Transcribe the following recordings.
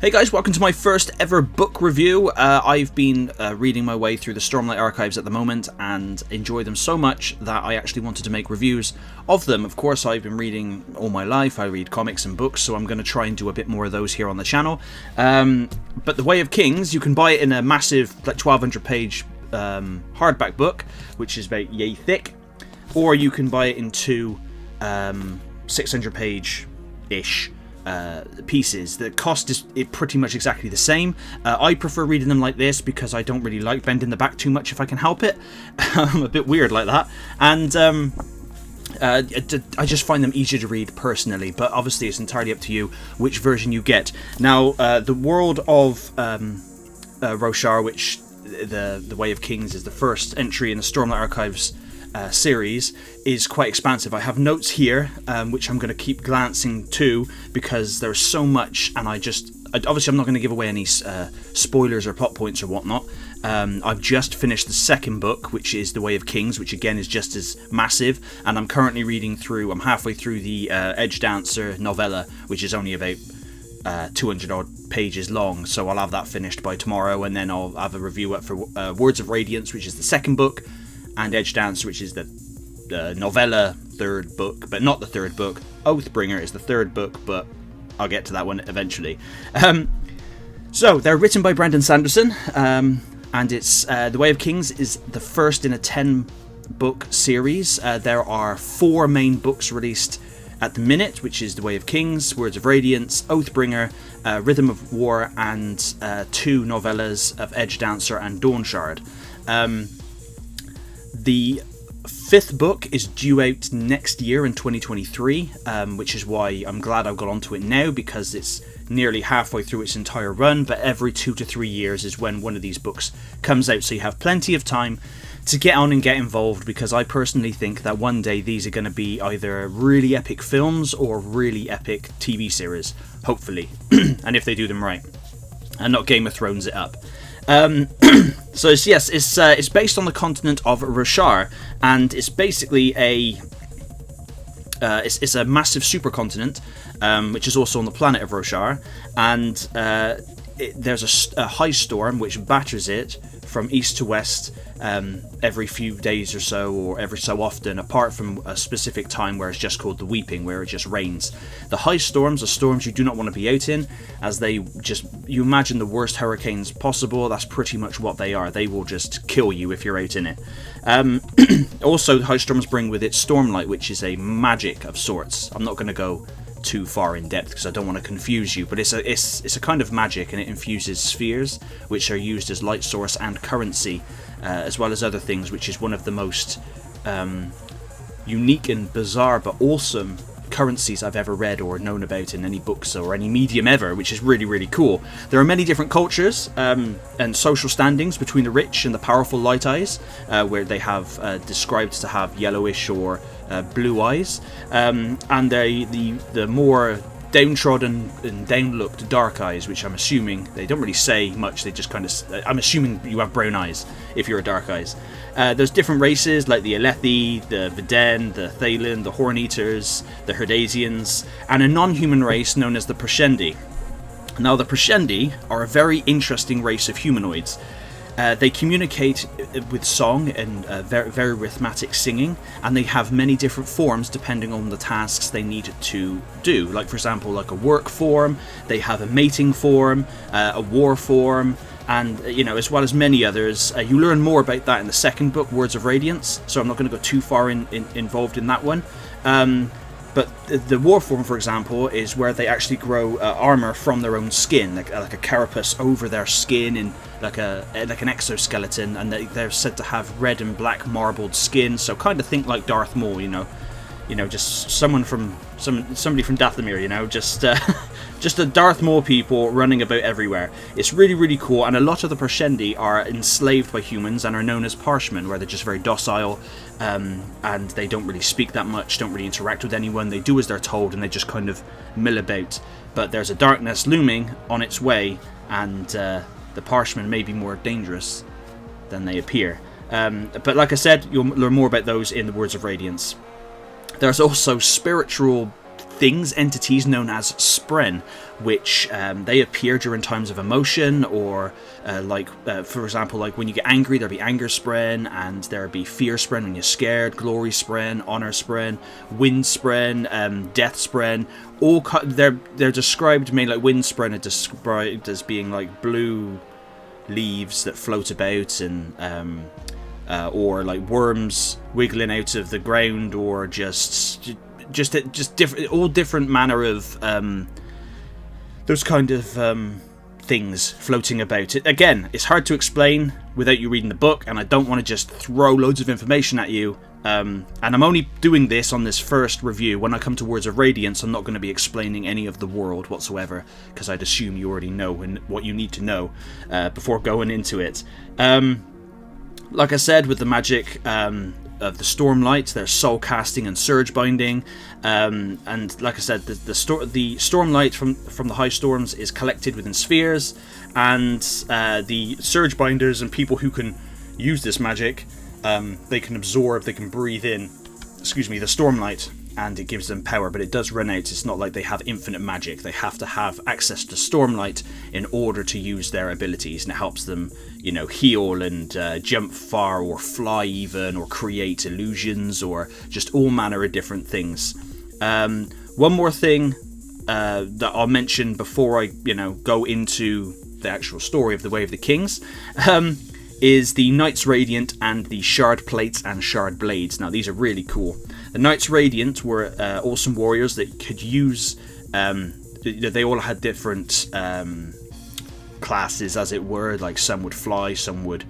Hey guys, welcome to my first ever book review. I've been reading my way through the Stormlight Archives at the moment and enjoy them so much that I actually wanted to make reviews of them. Of course, I've been reading all my life. I read comics and books, so I'm going to try and do a bit more of those here on the channel. But The Way of Kings, you can buy it in a massive, like 1,200 page hardback book, which is about yay thick, or you can buy it in two 600 page-ish pieces. The cost is pretty much exactly the same. I prefer reading them like this because I don't really like bending the back too much if I can help it. I'm a bit weird like that, and I just find them easier to read personally, but obviously it's entirely up to you which version you get. Now, the world of Roshar, which the Way of Kings is the first entry in the Stormlight Archives series, is quite expansive. I have notes here which I'm going to keep glancing to because there's so much, and obviously I'm not going to give away any spoilers or plot points or whatnot. I've just finished the second book, which is The Way of Kings, which again is just as massive, and I'm currently I'm halfway through the Edge Dancer novella, which is only about 200 odd pages long, so I'll have that finished by tomorrow, and then I'll have a review up for Words of Radiance, which is the second book, and Edge Dancer, which is the novella third book, but not the third book. Oathbringer is the third book, but I'll get to that one eventually. So they're written by Brandon Sanderson, and it's The Way of Kings is the first in a 10-book series. There are 4 main books released at the minute, which is The Way of Kings, Words of Radiance, Oathbringer, Rhythm of War, and 2 novellas of Edge Dancer and Dawnshard. The 5th book is due out next year in 2023, which is why I'm glad I've got onto it now, because it's nearly halfway through its entire run, but every 2 to 3 years is when one of these books comes out, so you have plenty of time to get on and get involved, because I personally think that one day these are going to be either really epic films or really epic TV series, hopefully, and if they do them right, and not Game of Thrones it up. So it's based on the continent of Roshar, and it's basically it's a massive supercontinent, which is also on the planet of Roshar, and there's a high storm which batters it from east to west every few days or so, or every so often, apart from a specific time where it's just called the Weeping, where it just rains. The high storms are storms you do not want to be out in, as you imagine the worst hurricanes possible. That's pretty much what they are. They will just kill you if you're out in it. Also, the high storms bring with it Stormlight, which is a magic of sorts. I'm not going to go too far in depth because I don't want to confuse you, but it's a kind of magic, and it infuses spheres which are used as light source and currency, as well as other things, which is one of the most unique and bizarre but awesome currencies I've ever read or known about in any books or any medium ever, which is really, really cool. There are many different cultures and social standings between the rich and the powerful Light Eyes, where they have described to have yellowish or blue eyes, and the more downtrodden and downlooked Dark Eyes, which I'm assuming they don't really say much. They just kind of, I'm assuming you have brown eyes if you're a Dark Eyes. There's different races like the Alethi, the Viden, the Thaylen, the Horn-Eaters, the Herdasians, and a non-human race known as the Proshendi. Now, the Proshendi are a very interesting race of humanoids. They communicate with song and very, very rhythmic singing, and they have many different forms depending on the tasks they need to do. Like, for example, like a work form, they have a mating form, a war form, and as well as many others. You learn more about that in the second book, Words of Radiance, so I'm not going to go too far involved in that one. But the war form, for example, is where they actually grow armor from their own skin, like a carapace over their skin, in like an exoskeleton, and they're said to have red and black marbled skin. So kind of think like Darth Maul, just somebody from Dathomir, just a Darth Maul people running about everywhere. It's really, really cool, and a lot of the Proshendi are enslaved by humans and are known as Parshmen, where they're just very docile, and they don't really speak that much, don't really interact with anyone. They do as they're told, and they just kind of mill about. But there's a darkness looming on its way, and the Parshmen may be more dangerous than they appear. But like I said, you'll learn more about those in the Words of Radiance. There's also spiritual things, entities known as spren, which they appear during times of emotion, or for example, like when you get angry, there'll be anger spren, and there'll be fear spren when you're scared, glory spren, honor spren, wind spren, death spren. All they're described mainly, like wind spren are described as being like blue leaves that float about, and or like worms wiggling out of the ground, or just different, all different manner of those kind of things floating about. It again, it's hard to explain without you reading the book, and I don't want to just throw loads of information at you. And I'm only doing this on this first review. When I come to Words of Radiance, I'm not going to be explaining any of the world whatsoever, because I'd assume you already know what you need to know before going into it. Like I said, with the magic of the Stormlight, there's soul casting and surge binding, and like I said, the Stormlight from the High Storms is collected within spheres, and the surge binders and people who can use this magic, they can absorb, they can breathe in, the Stormlight, and it gives them power, but it does run out. It's not like they have infinite magic. They have to have access to Stormlight in order to use their abilities, and it helps them, heal and jump far, or fly even, or create illusions, or just all manner of different things. One more thing that I'll mention before I, go into the actual story of the Way of the Kings, is the Knights Radiant and the Shard Plates and Shard Blades. Now, these are really cool. The Knights Radiant were awesome warriors that could use... they all had different classes, as it were. Like, some would fly, some would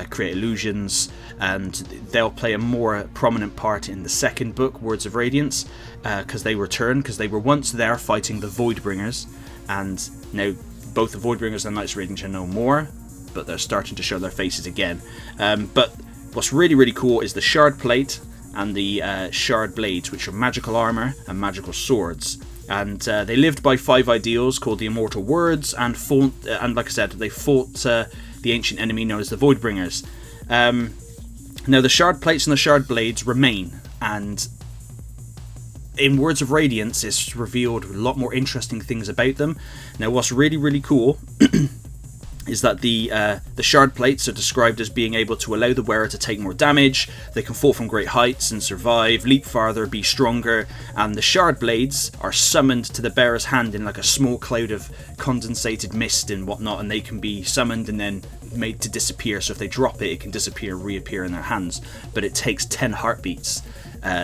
create illusions, and they'll play a more prominent part in the second book, Words of Radiance, because they return, because they were once there fighting the Voidbringers, and now both the Voidbringers and Knights Radiant are no more, but they're starting to show their faces again. But what's really, really cool is the Shard Plate and the Shard Blades, which are magical armor and magical swords. And they lived by 5 ideals called the Immortal Words, and fought, and like I said, they fought the ancient enemy known as the Voidbringers. Now, the Shard Plates and the Shard Blades remain, and in Words of Radiance, it's revealed a lot more interesting things about them. Now, what's really, really cool is that the Shard Plates are described as being able to allow the wearer to take more damage, they can fall from great heights and survive, leap farther, be stronger, and the Shard Blades are summoned to the bearer's hand in like a small cloud of condensated mist and whatnot, and they can be summoned and then made to disappear, so if they drop it, it can disappear and reappear in their hands, but it takes 10 heartbeats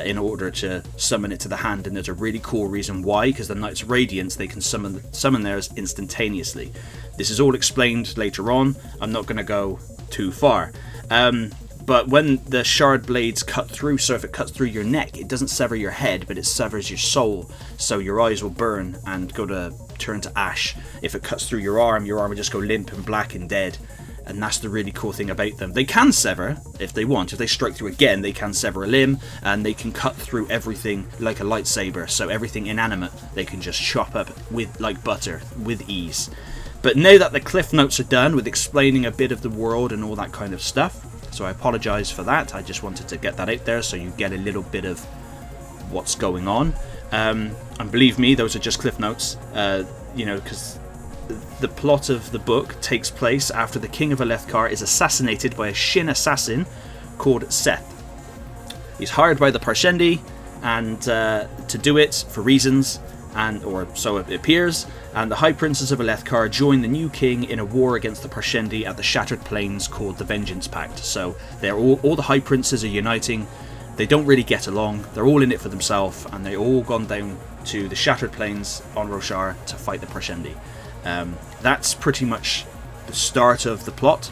in order to summon it to the hand, and there's a really cool reason why, because the Knights Radiance, they can summon theirs instantaneously. This is all explained later on. I'm not going to go too far. But when the Shard Blades cut through, so if it cuts through your neck, it doesn't sever your head, but it severs your soul, so your eyes will burn and turn to ash. If it cuts through your arm will just go limp and black and dead. And that's the really cool thing about them. They can sever if they want. If they strike through again, they can sever a limb, and they can cut through everything like a lightsaber. So everything inanimate, they can just chop up with like butter with ease. But now that the cliff notes are done with explaining a bit of the world and all that kind of stuff, so I apologise for that. I just wanted to get that out there so you get a little bit of what's going on. And believe me, those are just cliff notes. Because the plot of the book takes place after the King of Alethkar is assassinated by a Shin assassin called Seth. He's hired by the Parshendi and to do it for reasons, or so it appears, and the High Princes of Alethkar join the new king in a war against the Parshendi at the Shattered Plains called the Vengeance Pact. So they're all the High Princes are uniting. They don't really get along. They're all in it for themselves, and they're all gone down to the Shattered Plains on Roshar to fight the Parshendi. That's pretty much the start of the plot.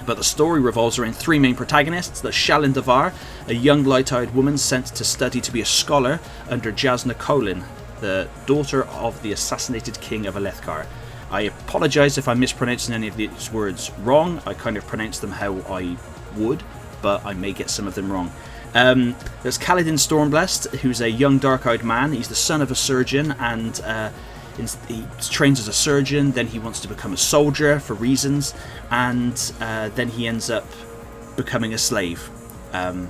But the story revolves around 3 main protagonists. The Shalin Davar, a young light-eyed woman sent to study to be a scholar under Jasna Kholin, the daughter of the assassinated King of Alethkar. I apologise if I'm mispronouncing any of these words wrong. I kind of pronounce them how I would, but I may get some of them wrong. There's Caledon Stormblessed, who's a young dark-eyed man. He's the son of a surgeon, and he trains as a surgeon, then he wants to become a soldier for reasons, and then he ends up becoming a slave. And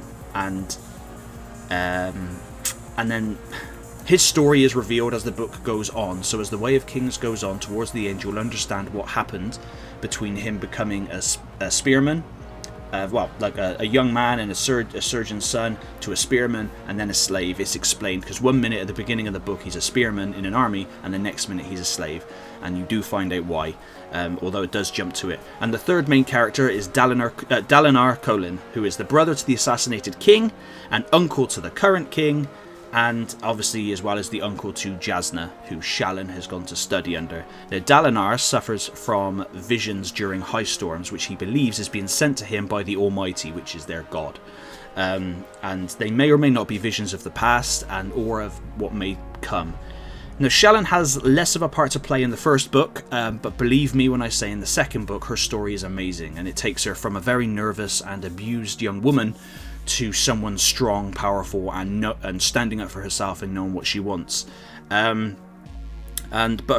then His story is revealed as the book goes on, so as the Way of Kings goes on towards the end, you'll understand what happened between him becoming a spearman, like a young man and a surgeon's son, to a spearman, and then a slave. It's explained, because 1 minute at the beginning of the book he's a spearman in an army, and the next minute he's a slave, and you do find out why, although it does jump to it. And the third main character is Dalinar Kholin, who is the brother to the assassinated king, and uncle to the current king, and obviously as well as the uncle to Jasnah, who Shallan has gone to study under. Now, Dalinar suffers from visions during high storms, which he believes is being sent to him by the Almighty, which is their god. And they may or may not be visions of the past or of what may come. Now, Shallan has less of a part to play in the first book, but believe me when I say in the second book her story is amazing, and it takes her from a very nervous and abused young woman to someone strong, powerful, and standing up for herself and knowing what she wants. But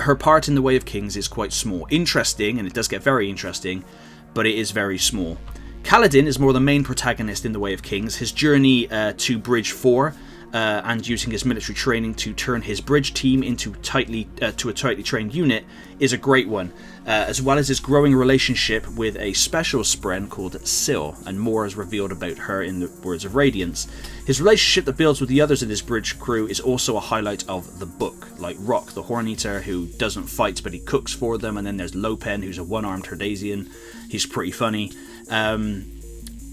her part in the Way of Kings is quite small. Interesting, and it does get very interesting, but it is very small. Caledon is more the main protagonist in the Way of Kings. His journey to Bridge 4 and using his military training to turn his bridge team into a tightly trained unit is a great one, as well as his growing relationship with a special spren called Syl, and more is revealed about her in the Words of Radiance. His relationship that builds with the others in his bridge crew is also a highlight of the book, like Rock the Horn-Eater, who doesn't fight but he cooks for them, and then there's Lopen, who's a one-armed Herdasian. He's pretty funny.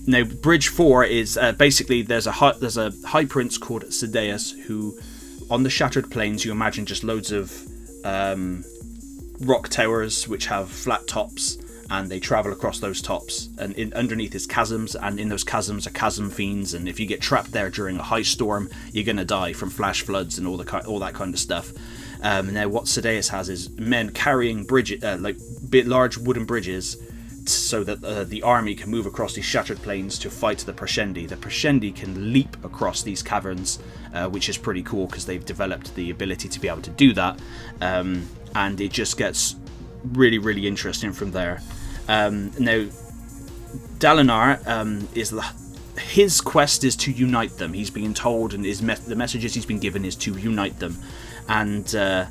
Now, Bridge 4 is basically there's a high prince called Sideus, who on the Shattered Plains you imagine just loads of rock towers which have flat tops, and they travel across those tops, and underneath is chasms, and in those chasms are chasm fiends, and if you get trapped there during a high storm you're gonna die from flash floods and all that kind of stuff. Now what Sideus has is men carrying bridges, like large wooden bridges, so that the army can move across these Shattered Plains to fight the Prescendi. The Prescendi can leap across these caverns, which is pretty cool because they've developed the ability to be able to do that, and it just gets really, really interesting from there. Now, Dalinar his quest is to unite them. He's being told, and the messages he's been given is to unite them, and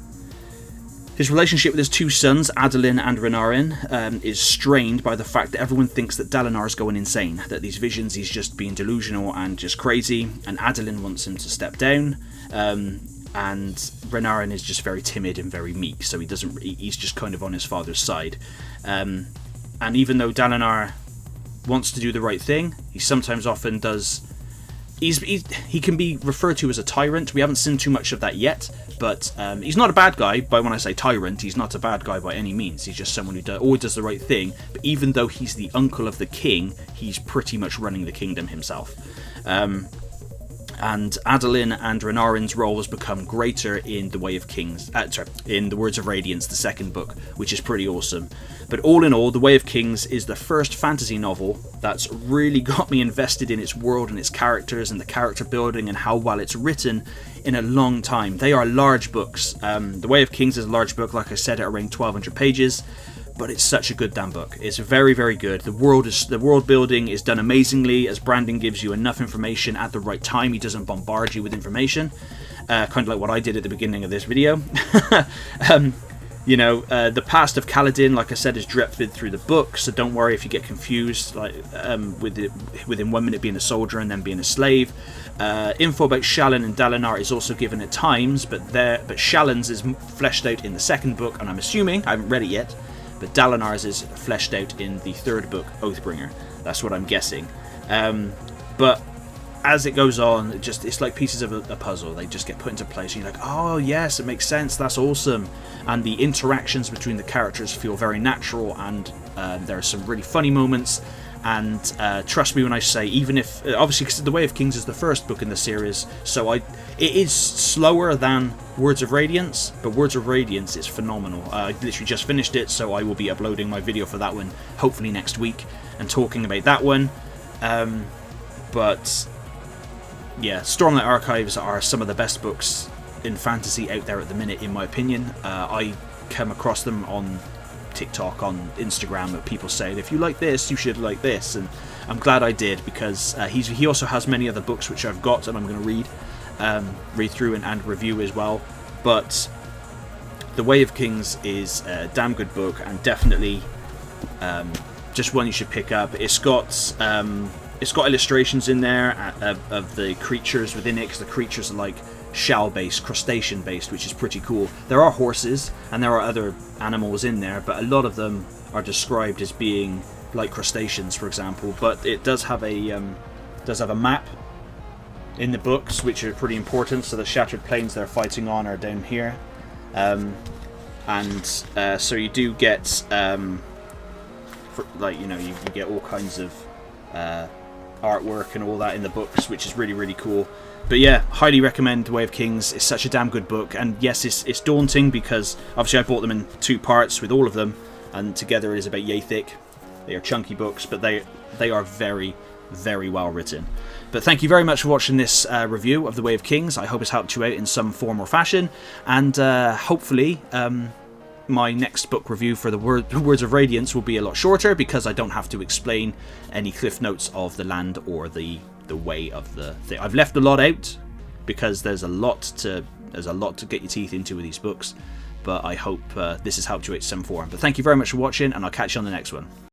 his relationship with his two sons, Adolin and Renarin, is strained by the fact that everyone thinks that Dalinar is going insane, that these visions he's just being delusional and just crazy, and Adolin wants him to step down, and Renarin is just very timid and very meek, so he's just kind of on his father's side. And even though Dalinar wants to do the right thing, he sometimes often does. He can be referred to as a tyrant. We haven't seen too much of that yet, but he's not a bad guy. But when I say tyrant, he's not a bad guy by any means. He's just someone who always does the right thing. But even though he's the uncle of the king, he's pretty much running the kingdom himself. And Adolin and Renarin's roles become greater in the Way of Kings, in the Words of Radiance, the second book, which is pretty awesome. But all in all, the Way of Kings is the first fantasy novel that's really got me invested in its world and its characters and the character building and how well it's written in a long time. They are large books. The Way of Kings is a large book, like I said, at around 1,200 pages. But it's such a good damn book. It's very, very good. The world building is done amazingly, as Brandon gives you enough information at the right time. He doesn't bombard you with information, kind of like what I did at the beginning of this video. The past of Caledon, like I said, is drifted through the book, so don't worry if you get confused, like within 1 minute being a soldier and then being a slave. Info about Shallan and Dalinar is also given at times, but Shallan's is fleshed out in the second book, and I'm assuming, I haven't read it yet, but Dalinar's is fleshed out in the third book, Oathbringer. That's what I'm guessing. But as it goes on, it's like pieces of a puzzle. They just get put into place, and you're like, oh yes, it makes sense, that's awesome. And the interactions between the characters feel very natural, and there are some really funny moments. And trust me when I say, even if obviously because The Way of Kings is the first book in the series, so it is slower than Words of Radiance, but Words of Radiance is phenomenal. I literally just finished it, so I will be uploading my video for that one hopefully next week and talking about that one. But yeah, Stormlight Archives are some of the best books in fantasy out there at the minute, in my opinion. I come across them on TikTok, on Instagram, that people say, if you like this, you should like this, and I'm glad I did, because he also has many other books which I've got and I'm going to read, read through and review as well. But The Way of Kings is a damn good book, and definitely just one you should pick up. It's got illustrations in there of the creatures within it, because the creatures are like shell-based, crustacean-based, which is pretty cool. There are horses and there are other animals in there, but a lot of them are described as being like crustaceans, for example. But it does have a map in the books, which are pretty important. So the shattered plains they're fighting on are down here, so you do get you get all kinds of artwork and all that in the books, which is really, really cool. But yeah, highly recommend The Way of Kings. It's such a damn good book, and yes, it's daunting because obviously I bought them in 2 parts with all of them, and together it is about yay thick. They are chunky books, but they are very, very well written. But thank you very much for watching this review of The Way of Kings. I hope it's helped you out in some form or fashion, and hopefully my next book review for the Words of Radiance will be a lot shorter, because I don't have to explain any cliff notes of the land or the way of the thing. I've left a lot out because there's a lot to get your teeth into with these books, but I hope this has helped you out in some form. But thank you very much for watching, and I'll catch you on the next one.